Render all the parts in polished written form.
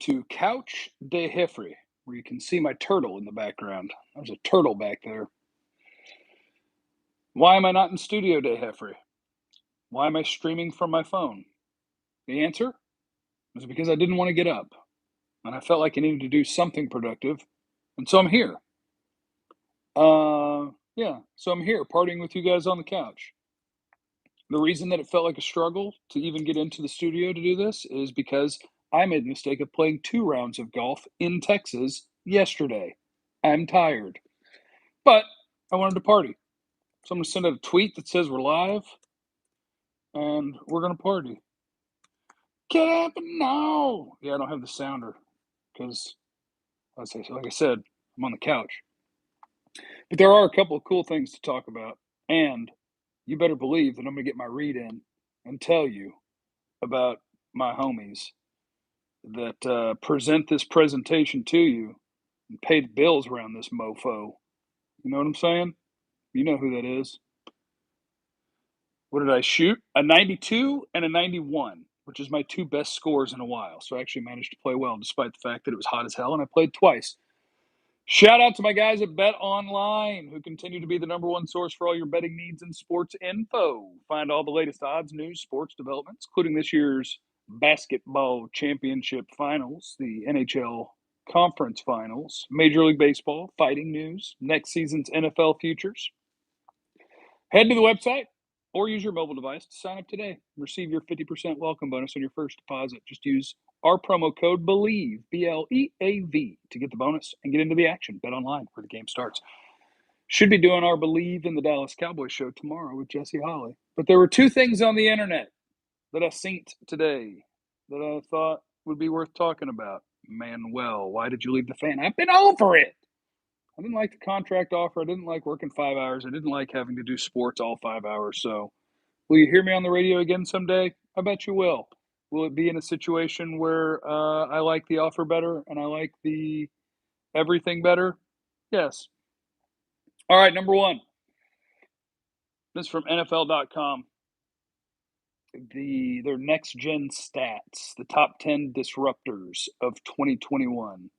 to Couch de Heffrey, where you can see my turtle in the background. There's a turtle back there. Why am I not in Studio de Heffrey? Why am I streaming from my phone? The answer is because I didn't want to get up, and I felt like I needed to do something productive, and so I'm here. So I'm here partying with you guys on the couch. The reason that it felt like a struggle to even get into the studio to do this is because I made the mistake of playing 2 rounds of golf in Texas yesterday. I'm tired, but I wanted to party. So I'm going to send out a tweet that says we're live, and we're going to party. Cavanaugh! Yeah, I don't have the sounder because, like I said, I'm on the couch. But there are a couple of cool things to talk about, and you better believe that I'm going to get my read in and tell you about my homies that present this presentation to you and pay the bills around this mofo. You know what I'm saying? You know who that is. What did I shoot? A 92 and a 91, which is my 2 best scores in a while. So I actually managed to play well despite the fact that it was hot as hell and I played twice. Shout out to my guys at Bet Online, who continue to be the #1 source for all your betting needs and sports info. Find all the latest odds, news, sports developments, including this year's basketball championship finals, the NHL conference finals, Major League Baseball, fighting news, next season's NFL futures. Head to the website or use your mobile device to sign up today. Receive your 50% welcome bonus on your first deposit. Just use our promo code BELIEVE, BLEAV, to get the bonus and get into the action. Bet online where the game starts. Should be doing our Believe in the Dallas Cowboys show tomorrow with Jesse Holly. But there were 2 things on the internet that I seen today that I thought would be worth talking about. Manuel, why did you leave the fan? I've been over it. I didn't like the contract offer. I didn't like working 5 hours. I didn't like having to do sports all 5 hours. So will you hear me on the radio again someday? I bet you will. Will it be in a situation where I like the offer better and I like the everything better? Yes. All right, number 1. This is from NFL.com. Their next gen stats, the top 10 disruptors of 2021.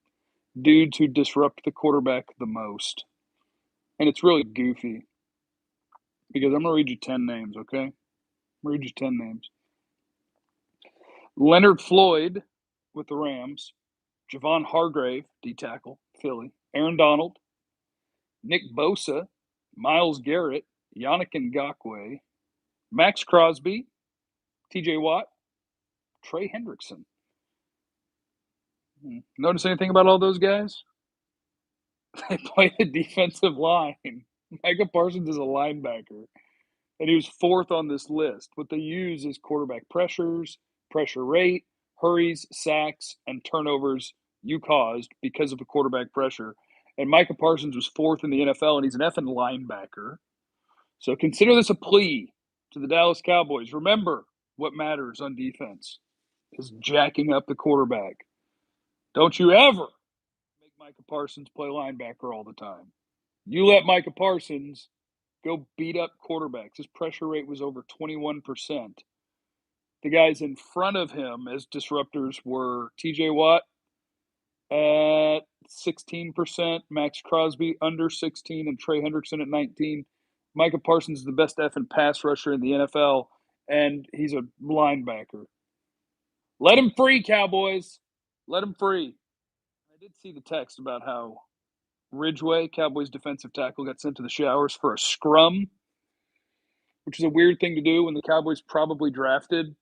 Dudes who disrupt the quarterback the most. And it's really goofy because I'm going to read you 10 names, okay? I'm going to read you 10 names. Leonard Floyd with the Rams. Javon Hargrave, D-tackle, Philly. Aaron Donald. Nick Bosa. Myles Garrett. Yannick Ngakoue. Max Crosby. TJ Watt. Trey Hendrickson. Notice anything about all those guys? They play the defensive line. Micah Parsons is a linebacker, and he was 4th on this list. What they use is quarterback pressures, pressure rate, hurries, sacks, and turnovers you caused because of the quarterback pressure. And Micah Parsons was 4th in the NFL, and he's an effing linebacker. So consider this a plea to the Dallas Cowboys. Remember what matters on defense is jacking up the quarterback. Don't you ever make Micah Parsons play linebacker all the time. You let Micah Parsons go beat up quarterbacks. His pressure rate was over 21%. The guys in front of him as disruptors were TJ Watt at 16%, Max Crosby under 16, and Trey Hendrickson at 19. Micah Parsons is the best effing pass rusher in the NFL, and he's a linebacker. Let him free, Cowboys. Let him free. I did see the text about how Ridgeway, Cowboys defensive tackle, got sent to the showers for a scrum, which is a weird thing to do when the Cowboys probably drafted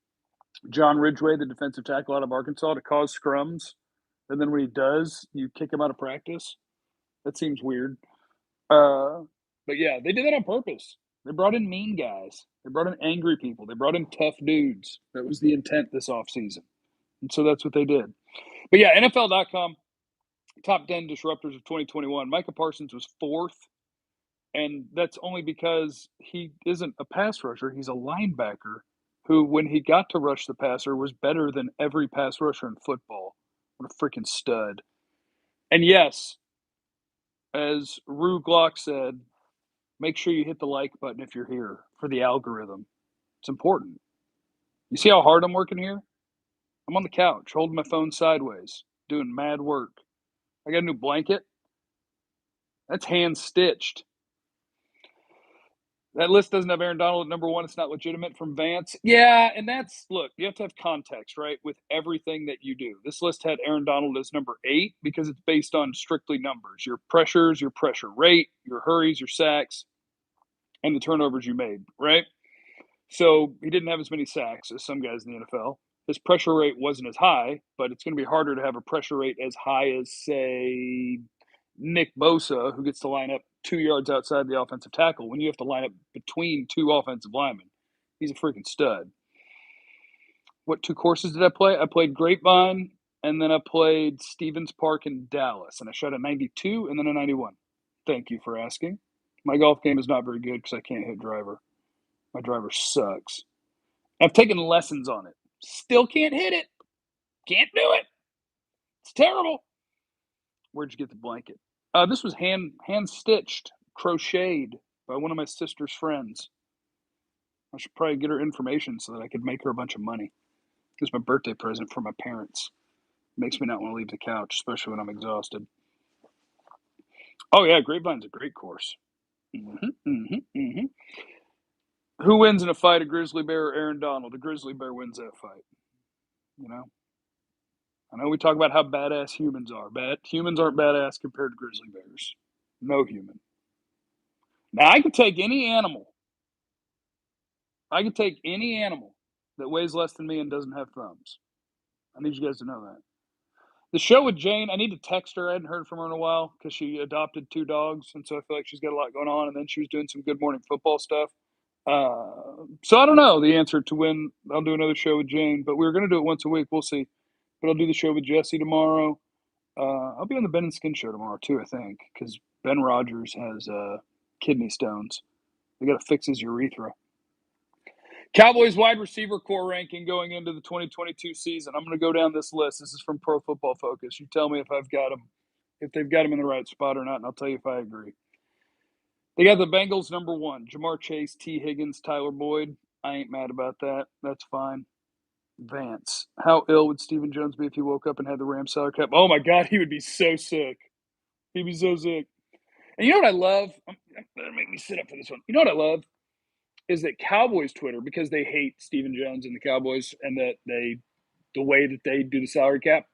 John Ridgeway, the defensive tackle out of Arkansas, to cause scrums. And then when he does, you kick him out of practice. That seems weird. But yeah, they did that on purpose. They brought in mean guys. They brought in angry people. They brought in tough dudes. That was the intent this offseason. And so that's what they did. But yeah, NFL.com, top 10 disruptors of 2021. Micah Parsons was 4th. And that's only because he isn't a pass rusher. He's a linebacker who, when he got to rush the passer, was better than every pass rusher in football. What a freaking stud. And yes, as Rue Glock said, make sure you hit the like button if you're here for the algorithm. It's important. You see how hard I'm working here? I'm on the couch holding my phone sideways. doing mad work. I got a new blanket. That's hand-stitched. That list doesn't have Aaron Donald at number 1. It's not legitimate from Vance. Yeah, and that's look, you have to have context, right, with everything that you do. This list had Aaron Donald as number 8 because it's based on strictly numbers. Your pressures, your pressure rate, your hurries, your sacks, and the turnovers you made, right? So he didn't have as many sacks as some guys in the NFL. His pressure rate wasn't as high, but it's going to be harder to have a pressure rate as high as, say, Nick Bosa, who gets to line up 2 yards outside the offensive tackle when you have to line up between 2 offensive linemen. He's a freaking stud. What 2 courses did I play? I played Grapevine, and then I played Stevens Park in Dallas, and I shot a 92 and then a 91. Thank you for asking. My golf game is not very good because I can't hit driver. My driver sucks. I've taken lessons on it. Still can't hit it. Can't do it. It's terrible. Where'd you get the blanket? This was hand stitched, crocheted by one of my sister's friends. I should probably get her information so that I could make her a bunch of money. It was my birthday present from my parents. It makes me not want to leave the couch, especially when I'm exhausted. Oh yeah, Grapevine's a great course. Who wins in a fight, a grizzly bear or Aaron Donald? A grizzly bear wins that fight. You know? I know we talk about how badass humans are. Humans aren't badass compared to grizzly bears. No human. Now, I could take any animal. I could take any animal that weighs less than me and doesn't have thumbs. I need you guys to know that. The show with Jane, I need to text her. I hadn't heard from her in a while because she adopted 2 dogs, and so I feel like she's got a lot going on, and then she was doing some Good Morning Football stuff. So I don't know the answer to when I'll do another show with Jane, but we were going to do it once a week. We'll see. But I'll do the show with Jesse tomorrow. I'll be on the Ben and Skin show tomorrow too, I think, because Ben Rogers has kidney stones. They got to fix his urethra. Cowboys wide receiver core ranking going into the 2022 season. I'm going to go down this list. This is from Pro Football Focus. You tell me if I've got them, if they've got them in the right spot or not, and I'll tell you if I agree. They got the Bengals number 1, Jamar Chase, T. Higgins, Tyler Boyd. I ain't mad about that. That's fine. Vance. How ill would Stephen Jones be if he woke up and had the Rams salary cap? Oh my God, he would be so sick. He'd be so sick. And you know what I love? Better make me sit up for this one. You know what I love? Is that Cowboys Twitter, because they hate Stephen Jones and the Cowboys and that the way that they do the salary cap,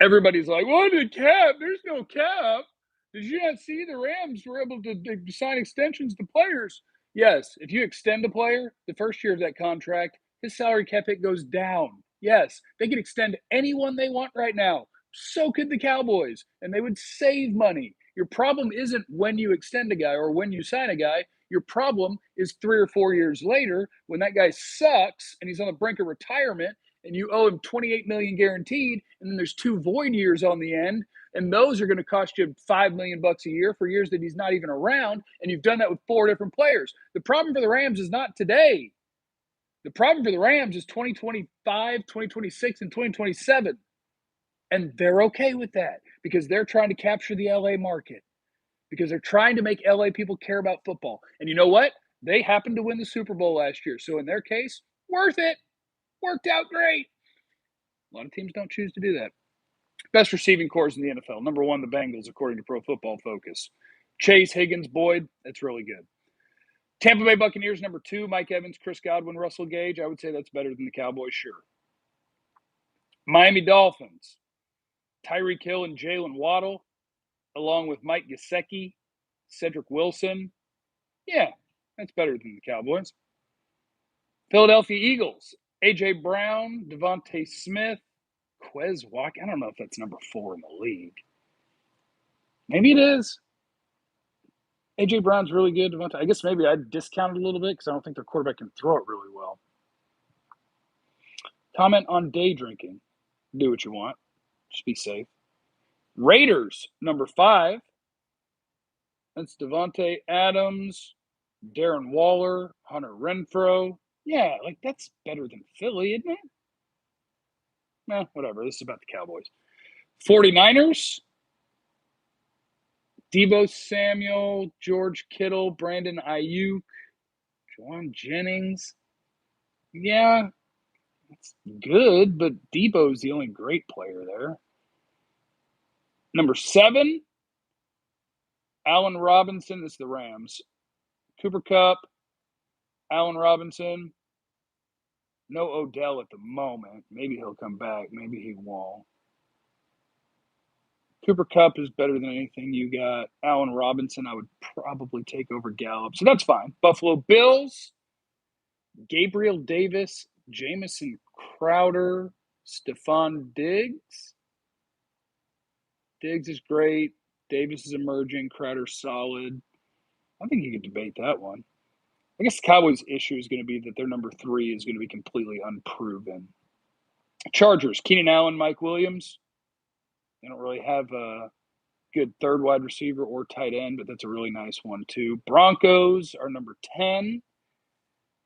everybody's like, well, the cap, there's no cap. Did you not see the Rams were able to sign extensions to players? Yes, if you extend a player, the first year of that contract, his salary cap hit goes down. Yes, they can extend anyone they want right now. So could the Cowboys, and they would save money. Your problem isn't when you extend a guy or when you sign a guy. Your problem is 3 or 4 years later when that guy sucks and he's on the brink of retirement and you owe him $28 million guaranteed, and then there's 2 void years on the end, and those are going to cost you $5 million a year for years that he's not even around, and you've done that with 4 different players. The problem for the Rams is not today. The problem for the Rams is 2025, 2026, and 2027. And they're okay with that because they're trying to capture the LA market, because they're trying to make LA people care about football. And you know what? They happened to win the Super Bowl last year. So in their case, worth it. Worked out great. A lot of teams don't choose to do that. Best receiving corps in the NFL. Number 1, the Bengals, according to Pro Football Focus. Chase, Higgins, Boyd. That's really good. Tampa Bay Buccaneers, number 2, Mike Evans, Chris Godwin, Russell Gage. I would say that's better than the Cowboys, sure. Miami Dolphins, Tyreek Hill and Jalen Waddle, along with Mike Gesicki, Cedric Wilson. Yeah, that's better than the Cowboys. Philadelphia Eagles, A.J. Brown, Devontae Smith, Quez Walker. I don't know if that's number 4 in the league. Maybe it is. A.J. Brown's really good. I guess maybe I'd discount it a little bit because I don't think their quarterback can throw it really well. Comment on day drinking. Do what you want. Just be safe. Raiders, number 5. That's Devontae Adams, Darren Waller, Hunter Renfrow. Yeah, like that's better than Philly, isn't it? Whatever. This is about the Cowboys. 49ers, Deebo Samuel, George Kittle, Brandon Ayuk, Juwan Jennings. Yeah, It's good, but Debo's the only great player there. Number 7, Allen Robinson. This is the Rams. Cooper Kupp, Allen Robinson. No Odell at the moment. Maybe he'll come back. Maybe he won't. Cooper Kupp is better than anything you got. Allen Robinson, I would probably take over Gallup. So that's fine. Buffalo Bills, Gabriel Davis, Jamison Crowder, Stephon Diggs. Diggs is great. Davis is emerging. Crowder's solid. I think you could debate that one. I guess the Cowboys' issue is going to be that their number 3 is going to be completely unproven. Chargers, Keenan Allen, Mike Williams. They don't really have a good third wide receiver or tight end, but that's a really nice one too. Broncos are number 10.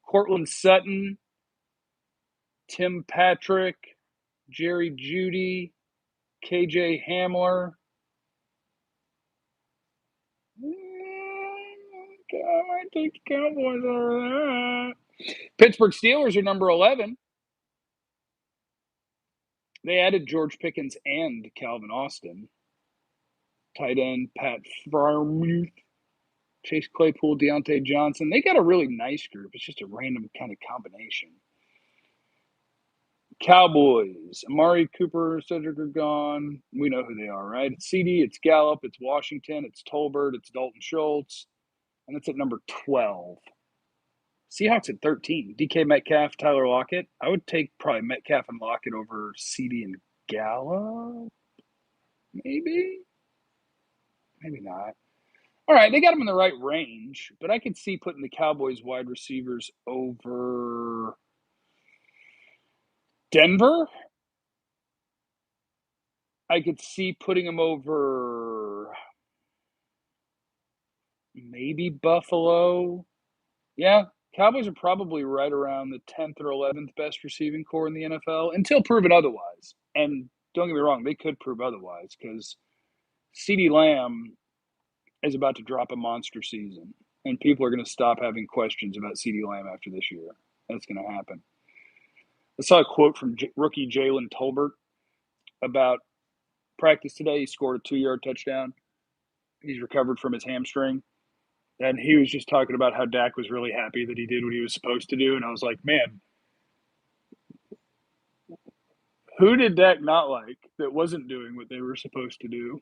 Cortland Sutton, Tim Patrick, Jerry Jeudy, KJ Hamler. I might take the Cowboys over that. Pittsburgh Steelers are number 11. They added George Pickens and Calvin Austin. Tight end, Pat Freiermuth, Chase Claypool, Deontay Johnson. They got a really nice group. It's just a random kind of combination. Cowboys, Amari Cooper, Cedric are gone. We know who they are, right? It's CD, it's Gallup, it's Washington, it's Tolbert, it's Dalton Schultz. And that's at number 12. Seahawks at 13. DK Metcalf, Tyler Lockett. I would take probably Metcalf and Lockett over CD and Gallup. Maybe. Maybe not. All right, they got them in the right range, but I could see putting the Cowboys wide receivers over Denver. I could see putting them over maybe Buffalo. Yeah, Cowboys are probably right around the 10th or 11th best receiving core in the NFL until proven otherwise. And don't get me wrong, they could prove otherwise because CeeDee Lamb is about to drop a monster season, and people are going to stop having questions about CeeDee Lamb after this year. That's going to happen. I saw a quote from rookie Jalen Tolbert about practice today. He scored a 2-yard touchdown. He's recovered from his hamstring. And he was just talking about how Dak was really happy that he did what he was supposed to do. And I was like, man, who did Dak not like that wasn't doing what they were supposed to do?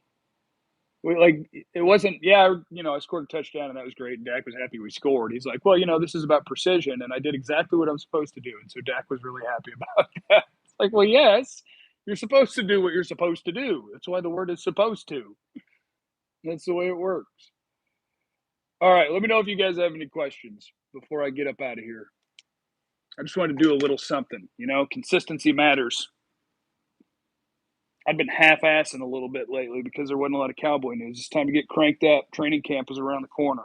Like, it wasn't, yeah, I scored a touchdown and that was great. And Dak was happy we scored. He's like, well, this is about precision and I did exactly what I'm supposed to do. And so Dak was really happy about that. It's like, well, yes, you're supposed to do what you're supposed to do. That's why the word is supposed to. That's the way it works. All right, let me know if you guys have any questions before I get up out of here. I just wanted to do a little something. Consistency matters. I've been half-assing a little bit lately because there wasn't a lot of Cowboy news. It's time to get cranked up. Training camp is around the corner.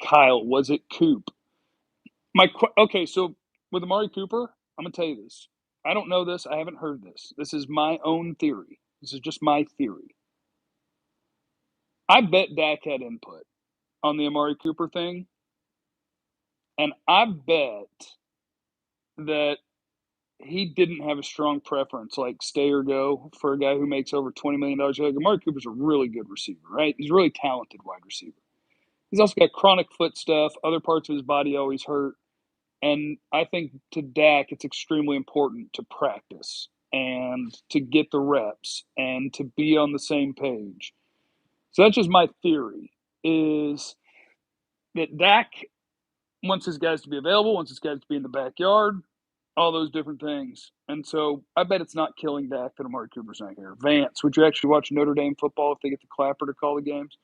Kyle, was it Coop? Okay, so with Amari Cooper, I'm going to tell you this. I don't know this. I haven't heard this. This is my own theory. This is just my theory. I bet Dak had input on the Amari Cooper thing. And I bet that he didn't have a strong preference, like stay or go, for a guy who makes over $20 million. Like, Amari Cooper's a really good receiver, right? He's a really talented wide receiver. He's also got chronic foot stuff. Other parts of his body always hurt. And I think to Dak, it's extremely important to practice and to get the reps and to be on the same page. So that's just my theory, is that Dak wants his guys to be available, wants his guys to be in the backyard, all those different things. And so I bet it's not killing Dak that Amari Cooper's not here. Vance, would you actually watch Notre Dame football if they get the Clapper to call the games?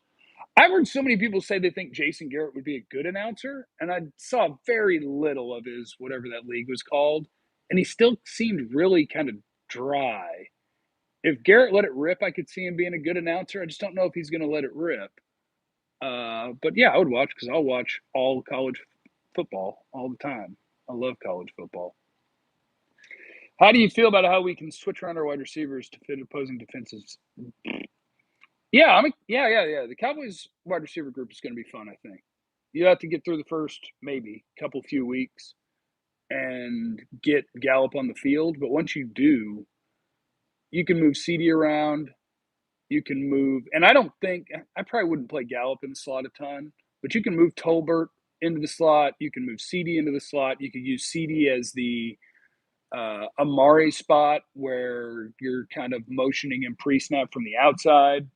I've heard so many people say they think Jason Garrett would be a good announcer, and I saw very little of his whatever that league was called, and he still seemed really kind of dry. If Garrett let it rip, I could see him being a good announcer. I just don't know if he's going to let it rip. But yeah, I would watch because I'll watch all college football all the time. I love college football. How do you feel about how we can switch around our wide receivers to fit opposing defenses? Yeah, yeah. The Cowboys wide receiver group is going to be fun, I think. You have to get through the first maybe few weeks. and get Gallup on the field. But once you do, you can move CD around. You can move, and I probably wouldn't play Gallup in the slot a ton, but you can move Tolbert into the slot. You can move CD into the slot. You could use CD as the Amari spot where you're kind of motioning him pre-snap from the outside.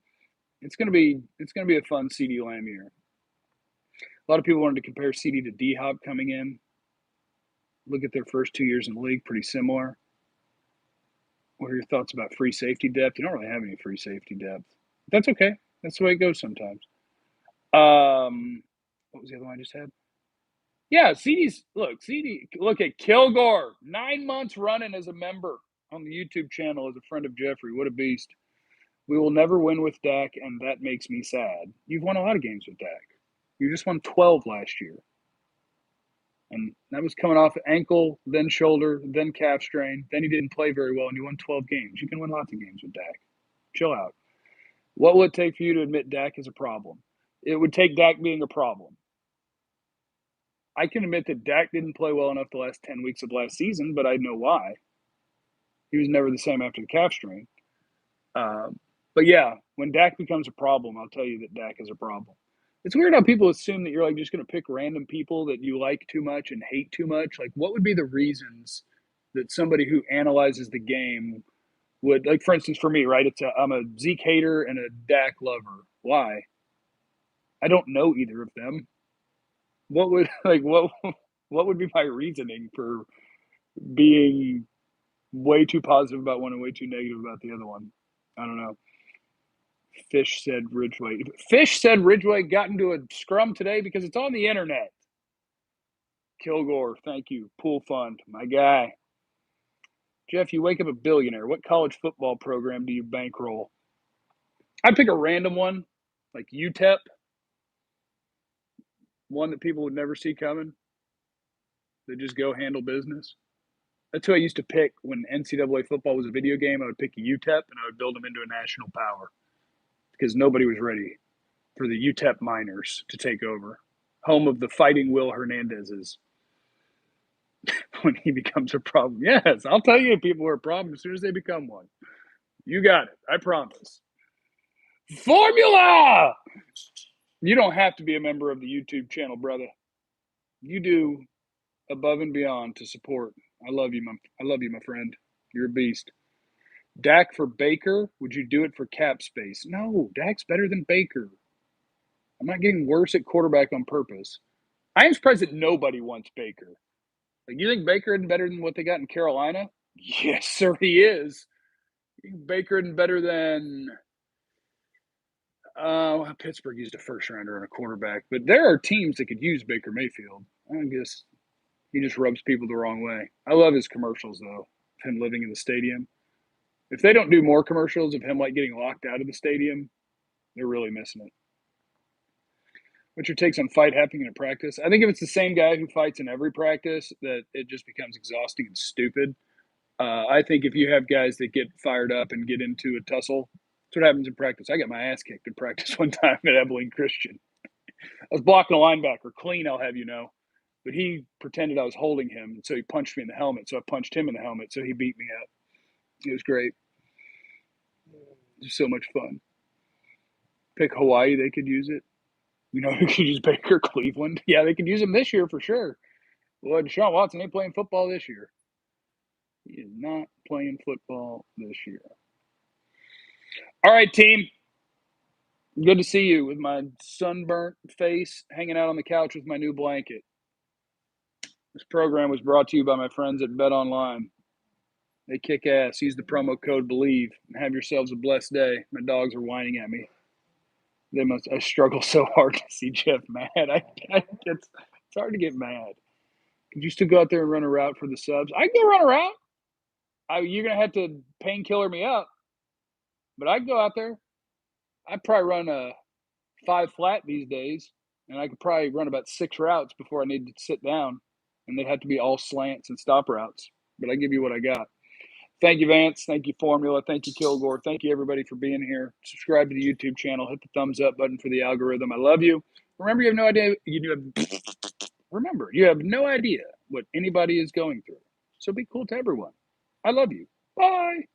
It's gonna be a fun CD Lamb year. A lot of people wanted to compare CD to D Hop coming in. Look at their first 2 years in the league, pretty similar. What are your thoughts about free safety depth? You don't really have any free safety depth. That's okay. That's the way it goes sometimes. What was the other one I just had? Yeah, look at Kilgore, 9 months running as a member on the YouTube channel as a friend of Jeffrey. What a beast. We will never win with Dak, and that makes me sad. You've won a lot of games with Dak. You just won 12 last year. And that was coming off ankle, then shoulder, then calf strain. Then he didn't play very well, and you won 12 games. You can win lots of games with Dak. Chill out. What will it take for you to admit Dak is a problem? It would take Dak being a problem. I can admit that Dak didn't play well enough the last 10 weeks of last season, but I know why. He was never the same after the calf strain. But yeah, when Dak becomes a problem, I'll tell you that Dak is a problem. It's weird how people assume that you're like just going to pick random people that you like too much and hate too much. Like, what would be the reasons that somebody who analyzes the game would, like, for instance, for me, right? I'm a Zeke hater and a Dak lover. Why? I don't know either of them. What would what would be my reasoning for being way too positive about one and way too negative about the other one? I don't know. Fish said Ridgeway got into a scrum today because it's on the internet. Kilgore, thank you. Pool fund, my guy. Jeff, you wake up a billionaire. What college football program do you bankroll? I'd pick a random one, like UTEP, one that people would never see coming. They just go handle business. That's who I used to pick when NCAA football was a video game. I would pick UTEP and I would build them into a national power because nobody was ready for the UTEP Miners to take over. Home of the Fighting Will Hernandezes. When he becomes a problem. Yes, I'll tell you people are a problem as soon as they become one. You got it. I promise. Formula! You don't have to be a member of the YouTube channel, brother. You do above and beyond to support. I love you, my friend. You're a beast. Dak for Baker? Would you do it for cap space? No, Dak's better than Baker. I'm not getting worse at quarterback on purpose. I am surprised that nobody wants Baker. Like, you think Baker isn't better than what they got in Carolina? Yes, sir, he is. Baker isn't better than Pittsburgh used a first rounder on a quarterback, but there are teams that could use Baker Mayfield. I guess he just rubs people the wrong way. I love his commercials though, him living in the stadium. If they don't do more commercials of him like getting locked out of the stadium, they're really missing it. What's your takes on fight happening in practice? I think if it's the same guy who fights in every practice, that it just becomes exhausting and stupid. I think if you have guys that get fired up and get into a tussle, that's what happens in practice. I got my ass kicked in practice one time at Abilene Christian. I was blocking a linebacker, clean, I'll have you know. But he pretended I was holding him, so he punched me in the helmet. So I punched him in the helmet, so he beat me up. It was great. It was so much fun. Pick Hawaii, they could use it. You know, who could use Baker? Cleveland. Yeah, they could use him this year for sure. Well, Deshaun Watson ain't playing football this year. He is not playing football this year. All right, team. Good to see you with my sunburnt face hanging out on the couch with my new blanket. This program was brought to you by my friends at Bet Online. They kick ass. Use the promo code BELIEVE and have yourselves a blessed day. My dogs are whining at me. I struggle so hard to see Jeff mad. It's hard to get mad. Could you still go out there and run a route for the subs? I can go run a route. You're going to have to painkiller me up. But I can go out there. I'd probably run a 5 flat these days. And I could probably run about 6 routes before I need to sit down. And they'd have to be all slants and stop routes. But I give you what I got. Thank you, Vance. Thank you, Formula. Thank you, Kilgore. Thank you, everybody, for being here. Subscribe to the YouTube channel. Hit the thumbs up button for the algorithm. I love you. Remember, you have no idea. You have no idea what anybody is going through. So be cool to everyone. I love you. Bye.